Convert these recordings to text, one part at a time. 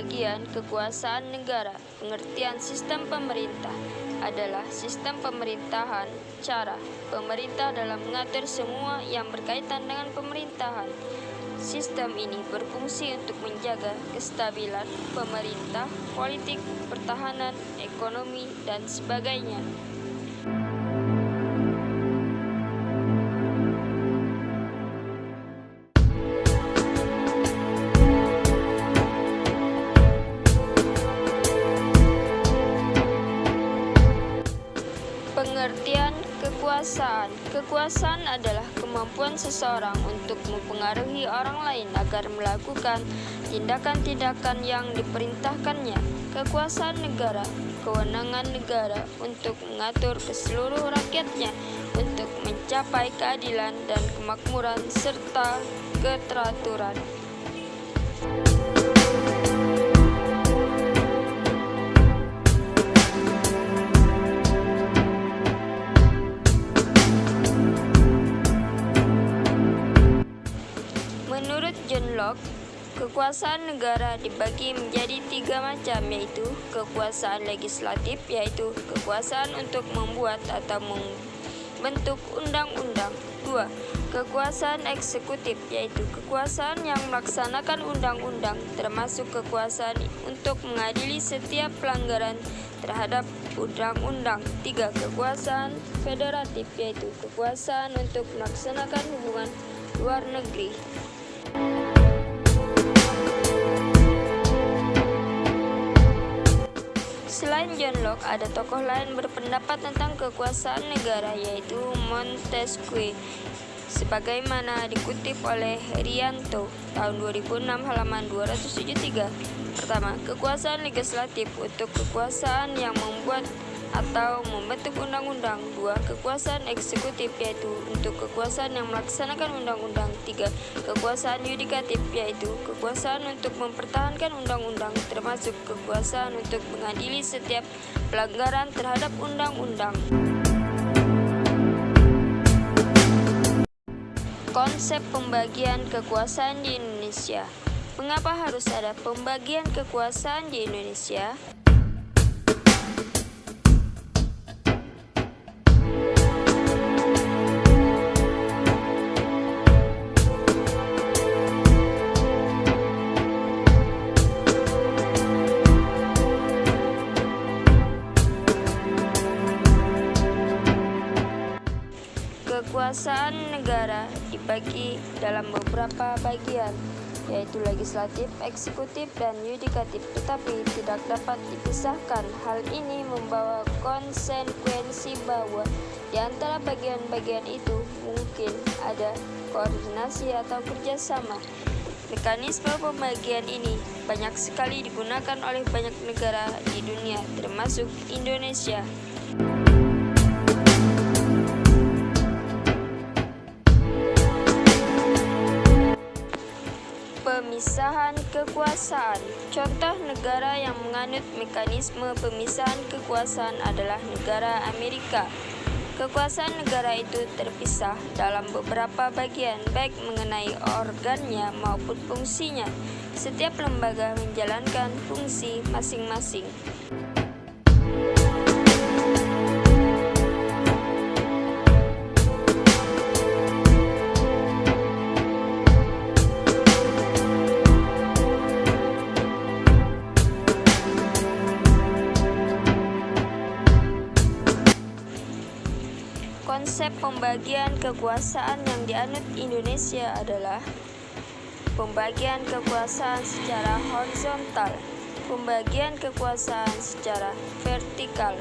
pembagian kekuasaan negara. Pengertian sistem pemerintah adalah sistem pemerintahan, cara pemerintah dalam mengatur semua yang berkaitan dengan pemerintahan. Sistem ini berfungsi untuk menjaga kestabilan pemerintah, politik, pertahanan, ekonomi, dan sebagainya. Pengertian kekuasaan. Kekuasaan adalah kemampuan seseorang untuk mempengaruhi orang lain agar melakukan tindakan-tindakan yang diperintahkannya. Kekuasaan negara, kewenangan negara untuk mengatur keseluruh rakyatnya untuk mencapai keadilan dan kemakmuran serta keteraturan. Menurut John Locke, kekuasaan negara dibagi menjadi 3 macam, yaitu kekuasaan legislatif, yaitu kekuasaan untuk membuat atau membentuk undang-undang. 2. Kekuasaan eksekutif, yaitu kekuasaan yang melaksanakan undang-undang, termasuk kekuasaan untuk mengadili setiap pelanggaran terhadap undang-undang. 3. Kekuasaan federatif, yaitu kekuasaan untuk melaksanakan hubungan luar negeri. Selain John Locke, ada tokoh lain berpendapat tentang kekuasaan negara, yaitu Montesquieu. Sebagaimana dikutip oleh Herianto tahun 2006 halaman 273. Pertama, kekuasaan legislatif untuk kekuasaan yang membuat atau membentuk undang-undang. 2. Kekuasaan eksekutif, yaitu untuk kekuasaan yang melaksanakan undang-undang. 3. Kekuasaan yudikatif, yaitu kekuasaan untuk mempertahankan undang-undang, termasuk kekuasaan untuk mengadili setiap pelanggaran terhadap undang-undang. Konsep pembagian kekuasaan di Indonesia. Mengapa harus ada pembagian kekuasaan di Indonesia? Kekuasaan negara dibagi dalam beberapa bagian, yaitu legislatif, eksekutif, dan yudikatif, tetapi tidak dapat dipisahkan. Hal ini membawa konsekuensi bahwa di antara bagian-bagian itu mungkin ada koordinasi atau kerjasama. Mekanisme pembagian ini banyak sekali digunakan oleh banyak negara di dunia, termasuk Indonesia. Pemisahan kekuasaan. Contoh negara yang menganut mekanisme pemisahan kekuasaan adalah negara Amerika. Kekuasaan negara itu terpisah dalam beberapa bagian, baik mengenai organnya maupun fungsinya. Setiap lembaga menjalankan fungsi masing-masing. Konsep pembagian kekuasaan yang dianut Indonesia adalah pembagian kekuasaan secara horizontal, pembagian kekuasaan secara vertikal.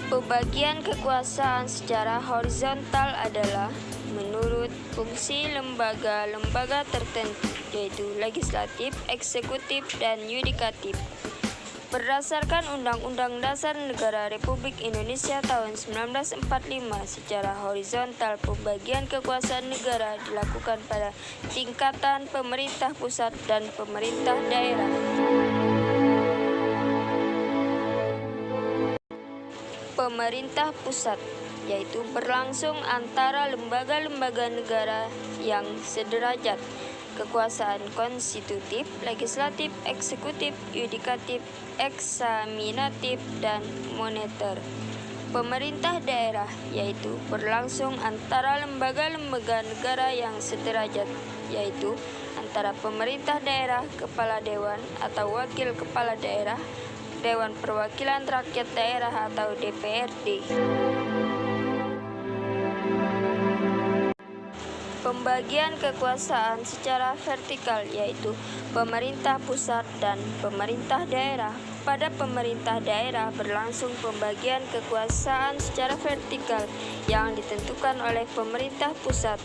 Pembagian kekuasaan secara horizontal adalah menurut fungsi lembaga-lembaga tertentu, yaitu legislatif, eksekutif, dan yudikatif. Berdasarkan Undang-Undang Dasar Negara Republik Indonesia tahun 1945, secara horizontal pembagian kekuasaan negara dilakukan pada tingkatan pemerintah pusat dan pemerintah daerah. pemerintah pusat, yaitu berlangsung antara lembaga-lembaga negara yang sederajat, kekuasaan konstitutif, legislatif, eksekutif, yudikatif, eksaminatif, dan moneter. Pemerintah daerah, yaitu berlangsung antara lembaga-lembaga negara yang sederajat, yaitu antara pemerintah daerah, kepala dewan atau wakil kepala daerah, Dewan Perwakilan Rakyat Daerah atau DPRD. Pembagian kekuasaan secara vertikal, yaitu pemerintah pusat dan pemerintah daerah. Pada pemerintah daerah berlangsung pembagian kekuasaan secara vertikal yang ditentukan oleh pemerintah pusat,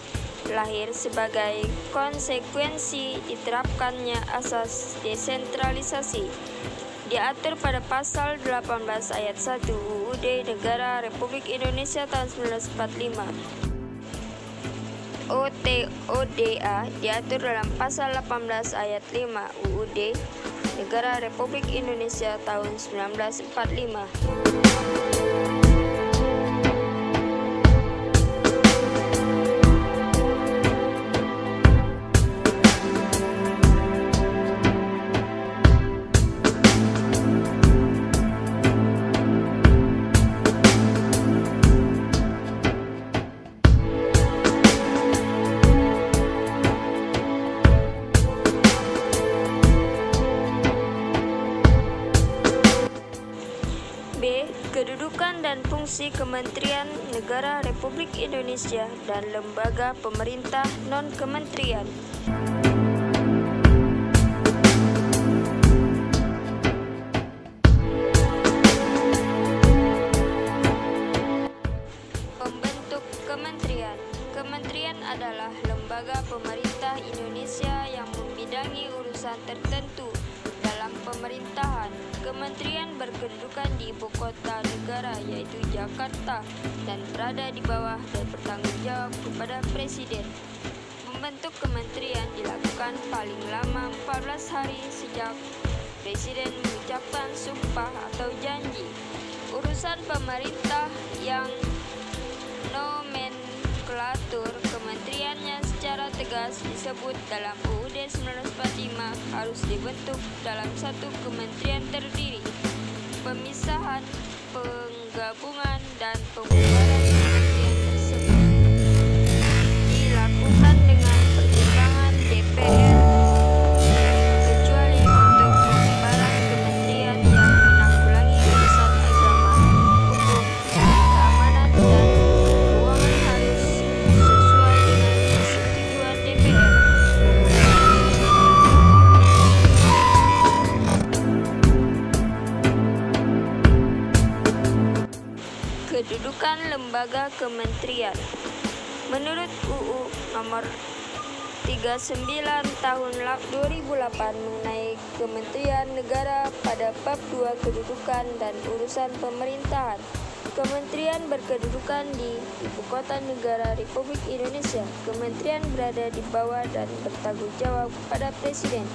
lahir sebagai konsekuensi diterapkannya asas desentralisasi. Diatur pada pasal 18 ayat 1 UUD Negara Republik Indonesia tahun 1945. ODA diatur dalam pasal 18 ayat 5 UUD Negara Republik Indonesia tahun 1945. B. Kedudukan dan fungsi Kementerian Negara Republik Indonesia dan lembaga pemerintah non-kementerian. Pembentuk kementerian. Kementerian adalah lembaga pemerintah Indonesia yang membidangi urusan tertentu dalam pemerintahan. Kementerian berkedudukan di ibu kota negara, yaitu Jakarta, dan berada di bawah dan bertanggung jawab kepada Presiden. Membentuk kementerian dilakukan paling lama 14 hari sejak Presiden mengucapkan sumpah atau janji. Urusan pemerintah yang nomenklatur kementeriannya secara tegas disebut dalam UUD 1945 harus dibentuk dalam satu kementerian terdiri. Pemisahan, penggabungan, dan pembubaran kementerian tersebut dilakukan dengan pertimbangan DPR, kecuali untuk pembubaran kementerian yang menanggulangi urusan agama, hukum, keamanan, dan keuangan harus sesuai dengan persetujuan DPR. Kedudukan lembaga kementerian. Menurut UU Nomor 39 Tahun 2008 mengenai Kementerian Negara pada bab 2 kedudukan dan urusan pemerintahan, kementerian berkedudukan di ibu kota negara Republik Indonesia. Kementerian berada di bawah dan bertanggung jawab kepada Presiden.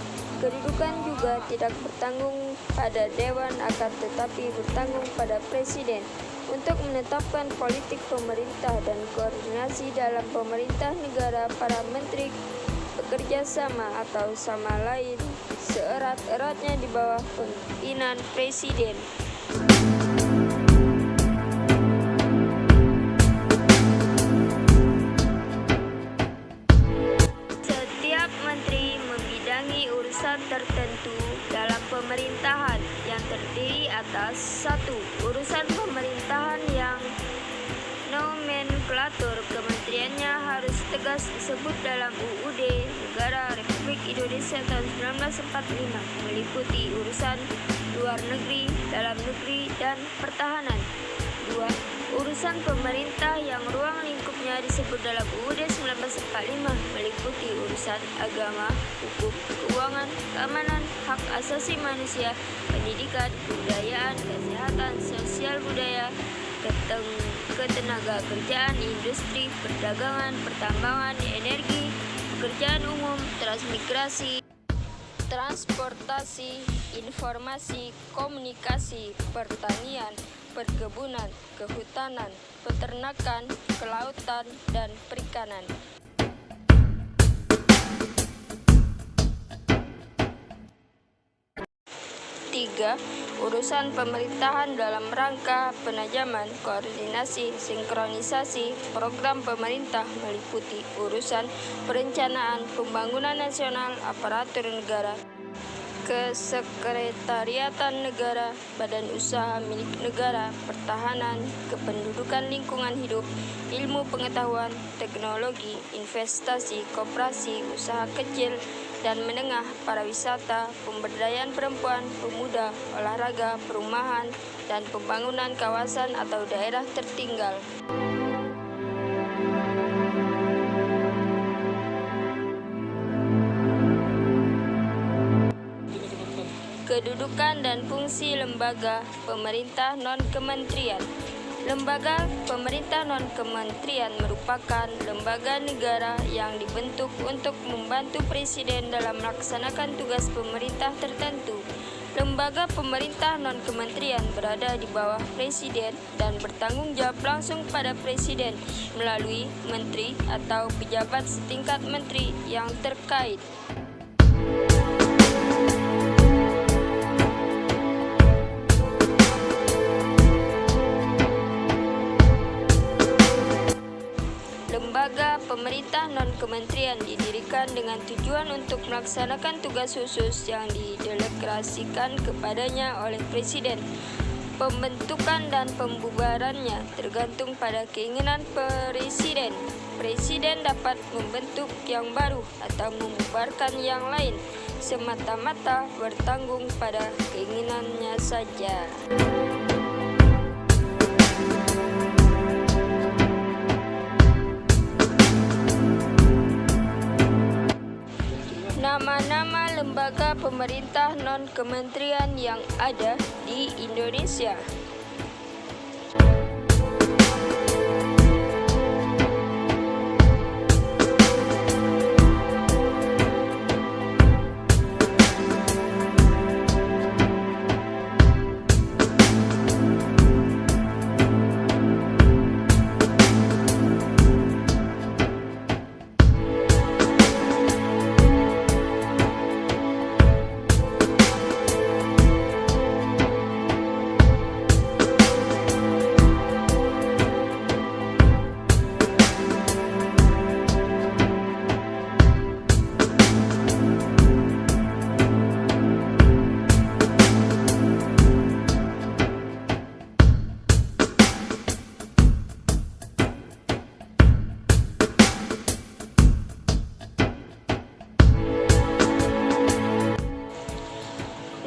Kedudukan juga tidak bertanggung pada Dewan, akan tetapi bertanggung pada Presiden untuk menetapkan politik pemerintah dan koordinasi dalam pemerintah negara. Para menteri bekerja sama atau sama lain seerat-eratnya di bawah pimpinan Presiden. Setiap menteri membidangi urusan tertentu dalam pemerintahan yang terdiri atas 1. Urusan pemerintahan yang nomenklatur kementeriannya harus tegas disebut dalam UUD Negara Republik Indonesia tahun 1945, meliputi urusan luar negeri, dalam negeri, dan pertahanan. 2. Urusan pemerintah yang ruang lingkupnya disebut dalam UUD 1945, meliputi urusan agama, hukum, keuangan, keamanan, hak asasi manusia, pendidikan, kebudayaan, kesehatan, sosial budaya, ketenaga kerjaan, industri, perdagangan, pertambangan, energi, pekerjaan umum, transmigrasi, transportasi, informasi, komunikasi, pertanian, perkebunan, kehutanan, peternakan, kelautan, dan perikanan. 3. Urusan pemerintahan dalam rangka penajaman, koordinasi, sinkronisasi program pemerintah meliputi urusan perencanaan pembangunan nasional, aparatur negara, kesekretariatan negara, badan usaha milik negara, pertahanan, kependudukan, lingkungan hidup, ilmu pengetahuan, teknologi, investasi, koperasi, usaha kecil dan menengah, pariwisata, pemberdayaan perempuan, pemuda, olahraga, perumahan, dan pembangunan kawasan atau daerah tertinggal. Kedudukan dan fungsi lembaga pemerintah non-kementerian. Lembaga pemerintah non-kementerian merupakan lembaga negara yang dibentuk untuk membantu presiden dalam melaksanakan tugas pemerintah tertentu. Lembaga pemerintah non-kementerian berada di bawah presiden dan bertanggung jawab langsung pada presiden melalui menteri atau pejabat setingkat menteri yang terkait. Lembaga pemerintah non-kementerian didirikan dengan tujuan untuk melaksanakan tugas khusus yang didelegasikan kepadanya oleh Presiden. Pembentukan dan pembubarannya tergantung pada keinginan Presiden. Presiden dapat membentuk yang baru atau membubarkan yang lain, semata-mata bertanggung pada keinginannya saja. Nama-nama lembaga pemerintah non-kementerian yang ada di Indonesia.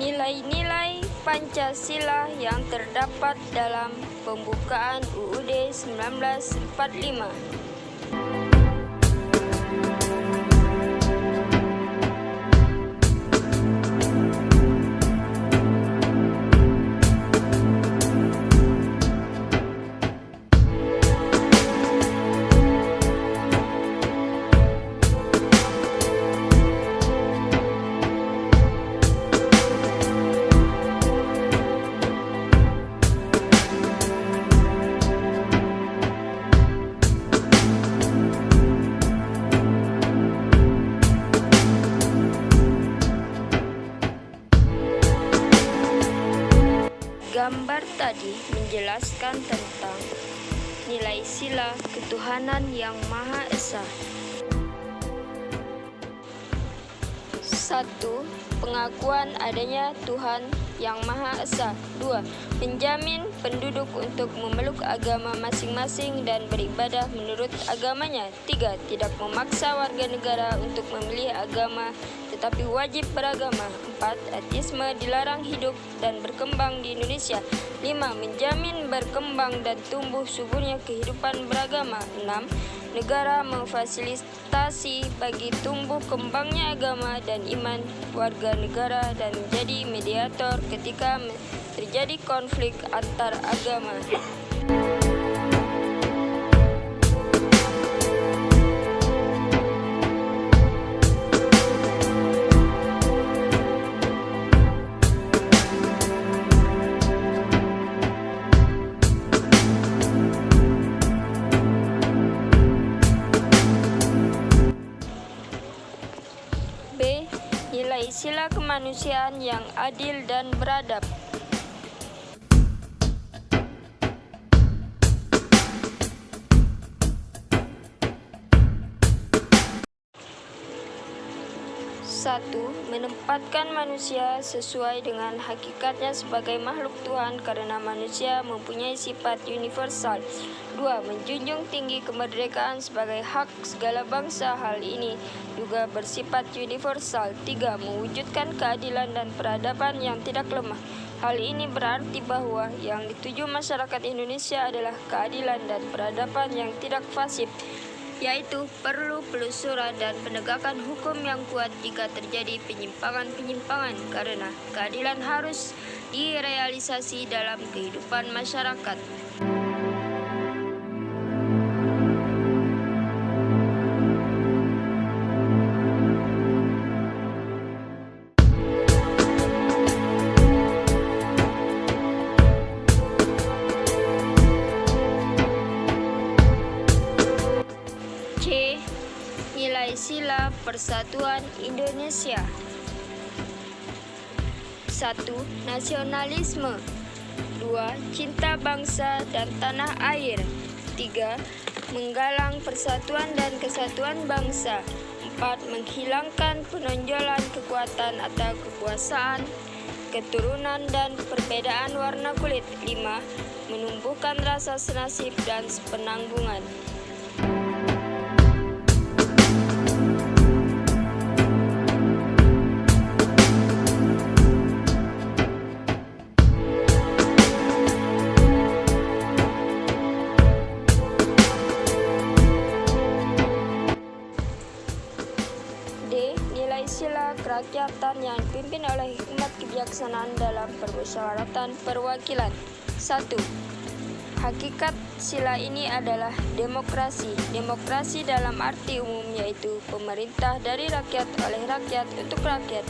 Nilai-nilai Pancasila yang terdapat dalam pembukaan UUD 1945. Gambar tadi menjelaskan tentang nilai sila ketuhanan yang Maha Esa. 1. Pengakuan adanya Tuhan yang Maha Esa. 2. Menjamin penduduk untuk memeluk agama masing-masing dan beribadah menurut agamanya. 3. Tidak memaksa warga negara untuk memilih agama tetapi wajib beragama. 4. Ateisme dilarang hidup dan berkembang di Indonesia. 5. Menjamin berkembang dan tumbuh suburnya kehidupan beragama. 6. Negara memfasilitasi bagi tumbuh kembangnya agama dan iman warga negara dan menjadi mediator ketika terjadi konflik antar agama. nilai sila kemanusiaan yang adil dan beradab. Satu, menempatkan manusia sesuai dengan hakikatnya sebagai makhluk Tuhan karena manusia mempunyai sifat universal. Dua, menjunjung tinggi kemerdekaan sebagai hak segala bangsa. Hal ini juga bersifat universal. Tiga, mewujudkan keadilan dan peradaban yang tidak lemah. Hal ini berarti bahwa yang dituju masyarakat Indonesia adalah keadilan dan peradaban yang tidak fasib, yaitu perlu penelusuran dan penegakan hukum yang kuat jika terjadi penyimpangan-penyimpangan, karena keadilan harus direalisasi dalam kehidupan masyarakat. Nilai sila persatuan Indonesia. 1. Nasionalisme. 2. Cinta bangsa dan tanah air. 3. Menggalang persatuan dan kesatuan bangsa. 4. Menghilangkan penonjolan kekuatan atau kekuasaan, keturunan dan perbedaan warna kulit. 5. Menumbuhkan rasa senasib dan sepenanggungan. Sila kerakyatan yang dipimpin oleh hikmat kebijaksanaan dalam permusyawaratan perwakilan. 1. Hakikat sila ini adalah demokrasi. Demokrasi dalam arti umum yaitu pemerintah dari rakyat oleh rakyat untuk rakyat.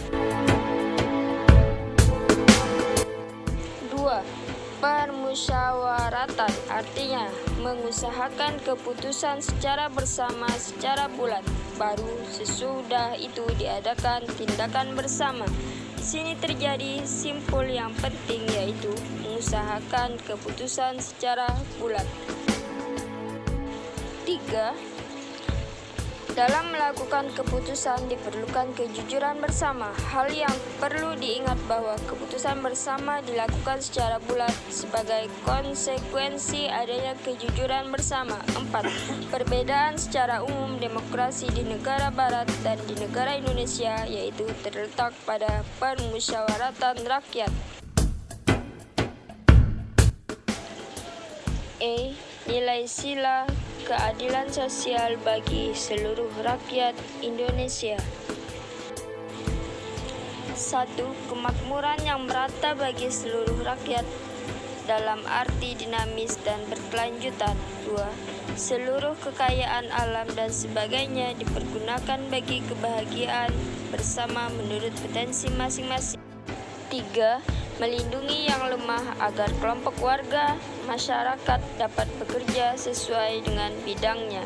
2. Permusyawaratan artinya mengusahakan keputusan secara bersama secara bulat. Baru sesudah itu diadakan tindakan bersama. Di sini terjadi simpul yang penting yaitu mengusahakan keputusan secara bulat. 3. Dalam melakukan keputusan diperlukan kejujuran bersama. Hal yang perlu diingat bahwa keputusan bersama dilakukan secara bulat sebagai konsekuensi adanya kejujuran bersama. 4. Perbedaan secara umum demokrasi di negara barat dan di negara Indonesia yaitu terletak pada permusyawaratan rakyat. Nilai sila keadilan sosial bagi seluruh rakyat Indonesia. 1. Kemakmuran yang merata bagi seluruh rakyat dalam arti dinamis dan berkelanjutan. 2. Seluruh kekayaan alam dan sebagainya dipergunakan bagi kebahagiaan bersama menurut potensi masing-masing. 3. Melindungi yang lemah agar kelompok warga masyarakat dapat bekerja sesuai dengan bidangnya.